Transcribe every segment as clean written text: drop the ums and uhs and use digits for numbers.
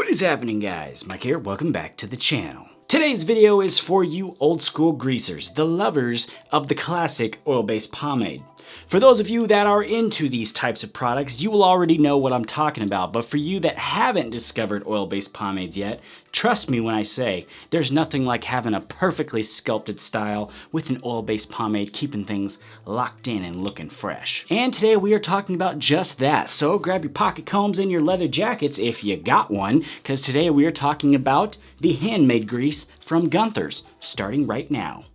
What is happening, guys? Mike here, welcome back to the channel. Today's video is for you old school greasers, the lovers of the classic oil-based pomade. For those of you that are into these types of products, you will already know what I'm talking about, but for you that haven't discovered oil-based pomades yet, trust me when I say, there's nothing like having a perfectly sculpted style with an oil-based pomade keeping things locked in and looking fresh. And today we are talking about just that, so grab your pocket combs and your leather jackets if you got one, because today we are talking about the handmade grease from Gunther's, starting right now.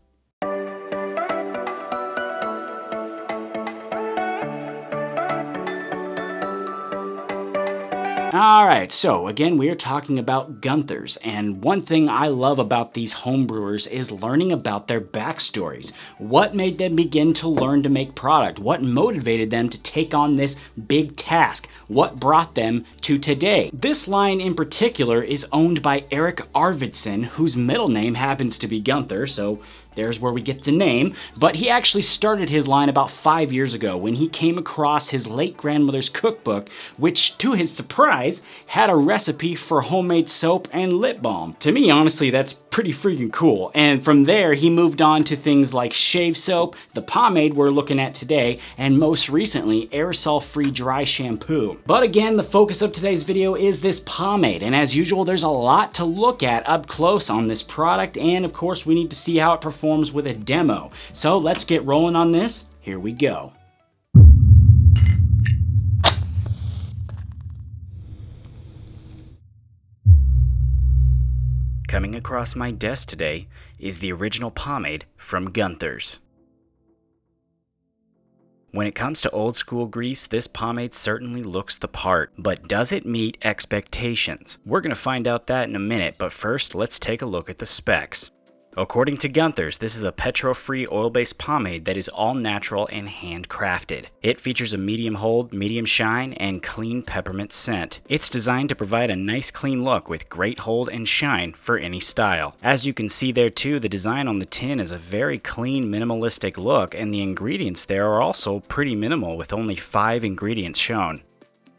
Alright, so again we are talking about Gunther's, and one thing I love about these homebrewers is learning about their backstories. What made them begin to learn to make product? What motivated them to take on this big task? What brought them to today? This line in particular is owned by Eric Arvidsson, whose middle name happens to be Gunther, so there's where we get the name, but he actually started his line about 5 years ago when he came across his late grandmother's cookbook, which to his surprise had a recipe for homemade soap and lip balm. To me, honestly, that's pretty freaking cool. And from there, he moved on to things like shave soap, the pomade we're looking at today, and most recently, aerosol-free dry shampoo. But again, the focus of today's video is this pomade, and as usual, there's a lot to look at up close on this product, and of course, we need to see how it performs with a demo. So let's get rolling on this. Here we go. Coming across my desk today is the original pomade from Gunther's. When it comes to old school grease, this pomade certainly looks the part, but does it meet expectations? We're going to find out that in a minute, but first let's take a look at the specs. According to Gunther's, this is a petrol-free oil-based pomade that is all natural and handcrafted. It features a medium hold, medium shine, and clean peppermint scent. It's designed to provide a nice clean look with great hold and shine for any style. As you can see there too, the design on the tin is a very clean, minimalistic look, and the ingredients there are also pretty minimal with only 5 ingredients shown.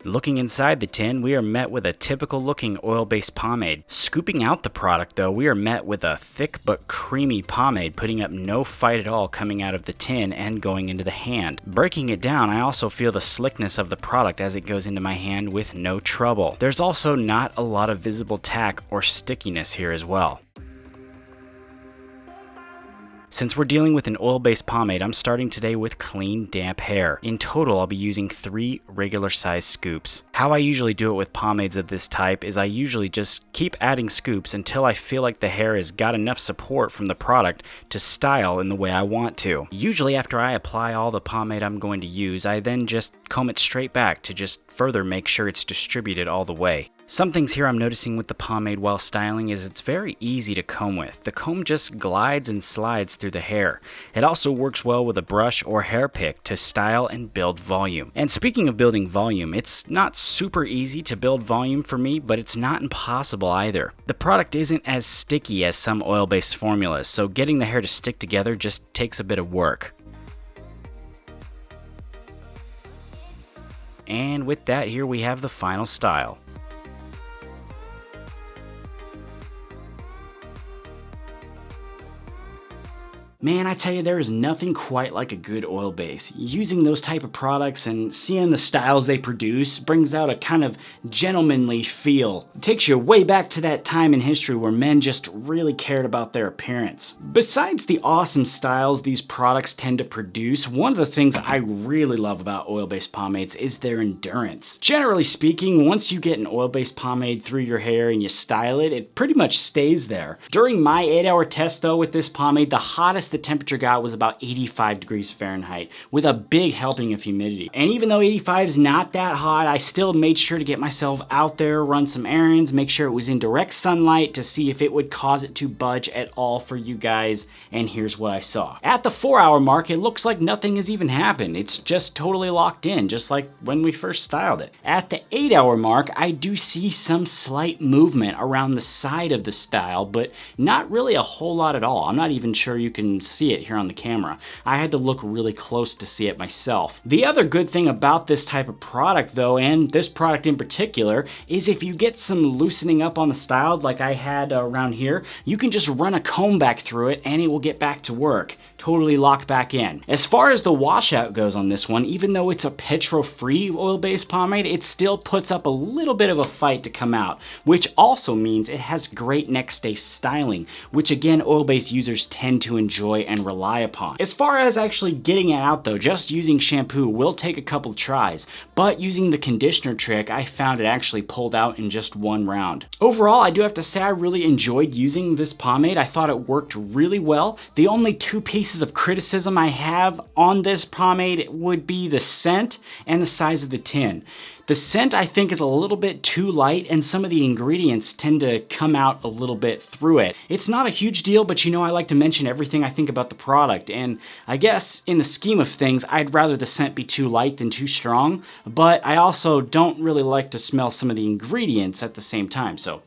Looking inside the tin, we are met with a typical looking oil-based pomade. Scooping out the product though, we are met with a thick but creamy pomade, putting up no fight at all coming out of the tin and going into the hand. Breaking it down, I also feel the slickness of the product as it goes into my hand with no trouble. There's also not a lot of visible tack or stickiness here as well. Since we're dealing with an oil-based pomade, I'm starting today with clean, damp hair. In total, I'll be using 3 regular-sized scoops. How I usually do it with pomades of this type is I usually just keep adding scoops until I feel like the hair has got enough support from the product to style in the way I want to. Usually after I apply all the pomade I'm going to use, I then just comb it straight back to just further make sure it's distributed all the way. Some things here I'm noticing with the pomade while styling is it's very easy to comb with. The comb just glides and slides through the hair. It also works well with a brush or hair pick to style and build volume. And speaking of building volume, it's not super easy to build volume for me, but it's not impossible either. The product isn't as sticky as some oil-based formulas, so getting the hair to stick together just takes a bit of work. And with that, here we have the final style. Man, I tell you, there is nothing quite like a good oil base. Using those type of products and seeing the styles they produce brings out a kind of gentlemanly feel. It takes you way back to that time in history where men just really cared about their appearance. Besides the awesome styles these products tend to produce, one of the things I really love about oil-based pomades is their endurance. Generally speaking, once you get an oil-based pomade through your hair and you style it, it pretty much stays there. During my 8-hour test though with this pomade, the hottest the temperature got was about 85 degrees Fahrenheit with a big helping of humidity. And even though 85 is not that hot, I still made sure to get myself out there, run some errands, make sure it was in direct sunlight to see if it would cause it to budge at all for you guys. And here's what I saw. At the 4-hour mark, it looks like nothing has even happened. It's just totally locked in, just like when we first styled it. At the 8-hour mark, I do see some slight movement around the side of the style, but not really a whole lot at all. I'm not even sure you can even see it here on the camera. I had to look really close to see it myself. The other good thing about this type of product though, and this product in particular, is if you get some loosening up on the style like I had around here, you can just run a comb back through it and it will get back to work. Totally lock back in. As far as the washout goes on this one, even though it's a petrol-free oil-based pomade, it still puts up a little bit of a fight to come out, which also means it has great next day styling, which again, oil-based users tend to enjoy and rely upon. As far as actually getting it out though, just using shampoo will take a couple of tries, but using the conditioner trick, I found it actually pulled out in just one round. Overall, I do have to say I really enjoyed using this pomade. I thought it worked really well. The only two pieces of criticism I have on this pomade would be the scent and the size of the tin. The scent I think is a little bit too light and some of the ingredients tend to come out a little bit through it. It's not a huge deal, but you know I like to mention everything I think about the product, and I guess in the scheme of things I'd rather the scent be too light than too strong, but I also don't really like to smell some of the ingredients at the same time, so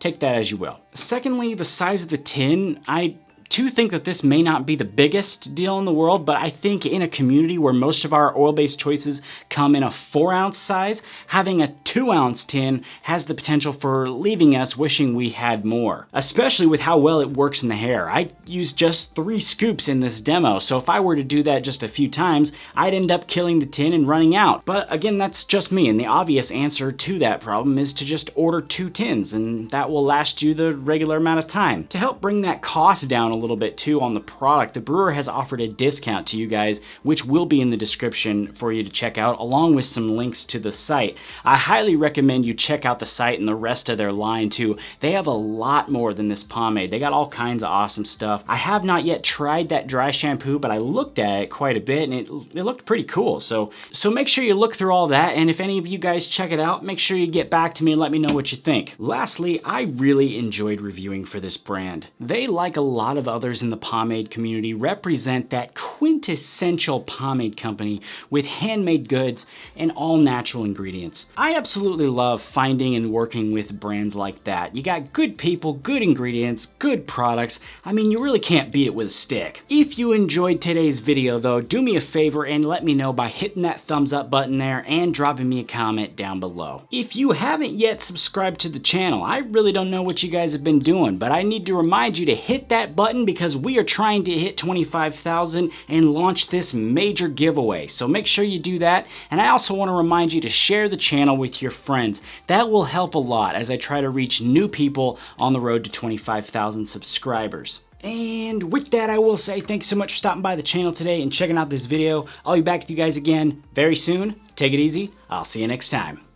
take that as you will. Secondly, the size of the tin. I too think that this may not be the biggest deal in the world, but I think in a community where most of our oil-based choices come in a 4-ounce size, having a 2-ounce tin has the potential for leaving us wishing we had more, especially with how well it works in the hair. I used just 3 scoops in this demo, so if I were to do that just a few times, I'd end up killing the tin and running out. But again, that's just me, and the obvious answer to that problem is to just order 2 tins, and that will last you the regular amount of time. To help bring that cost down a little bit too on the product, the brewer has offered a discount to you guys, which will be in the description for you to check out, along with some links to the site. I highly recommend you check out the site and the rest of their line too. They have a lot more than this pomade. They got all kinds of awesome stuff. I have not yet tried that dry shampoo, but I looked at it quite a bit and it looked pretty cool. So make sure you look through all that, and if any of you guys check it out, make sure you get back to me and let me know what you think. Lastly, I really enjoyed reviewing for this brand. They, like a lot of others in the pomade community, represent that quintessential pomade company with handmade goods and all natural ingredients. I absolutely love finding and working with brands like that. You got good people, good ingredients, good products. I mean, you really can't beat it with a stick. If you enjoyed today's video though, do me a favor and let me know by hitting that thumbs up button there and dropping me a comment down below. If you haven't yet subscribed to the channel, I really don't know what you guys have been doing, but I need to remind you to hit that button because we are trying to hit 25,000 and launch this major giveaway. So make sure you do that. And I also want to remind you to share the channel with your friends. That will help a lot as I try to reach new people on the road to 25,000 subscribers. And with that, I will say thanks so much for stopping by the channel today and checking out this video. I'll be back with you guys again very soon. Take it easy. I'll see you next time.